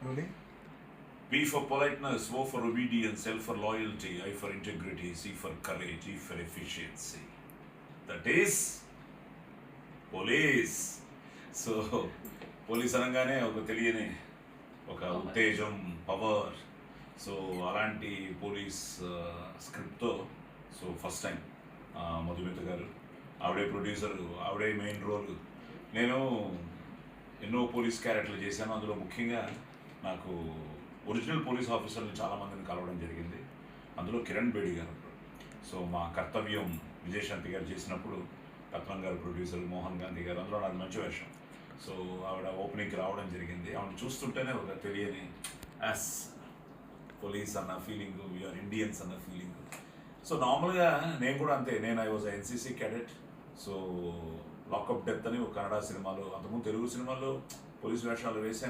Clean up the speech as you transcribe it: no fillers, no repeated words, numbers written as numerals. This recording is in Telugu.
Rolling. P for politeness, O for obedience, L for loyalty, I for integrity, C for courage, E for efficiency. That is police. So police అనగానే ఒక తెలియని ఒక ఉత్తేజం, పవర్. సో అలాంటి పోలీస్ స్క్రిప్ట్తో సో ఫస్ట్ టైం మధుమిత గారు, ఆవిడే ప్రొడ్యూసరు, ఆవిడే మెయిన్ రోల్. నేను ఎన్నో పోలీస్ క్యారెక్టర్లు చేశాను. అందులో ముఖ్యంగా నాకు ఒరిజినల్ పోలీస్ ఆఫీసర్ని చాలామందిని కలవడం జరిగింది. అందులో కిరణ్ బేడి గారు. సో మా కర్తవ్యం విజయశాంతి గారు చేసినప్పుడు రత్నం గారు ప్రొడ్యూసర్, మోహన్ గాంధీ గారు, అందులో నాకు మంచి వేషం. సో ఆవిడ ఓపెనింగ్కి రావడం జరిగింది. ఆవిడ చూస్తుంటేనే ఒక తెలియని యాస్ పోలీస్ అన్న ఫీలింగ్, వీఆర్ ఇండియన్స్ అన్న ఫీలింగ్. సో నార్మల్గా నేను కూడా అంతే. నేను I was NCC cadet. So lockup death అని ఒక కన్నడ సినిమాలో, అంతకుముందు తెలుగు సినిమాల్లో పోలీస్ వేషాలు వేసాను.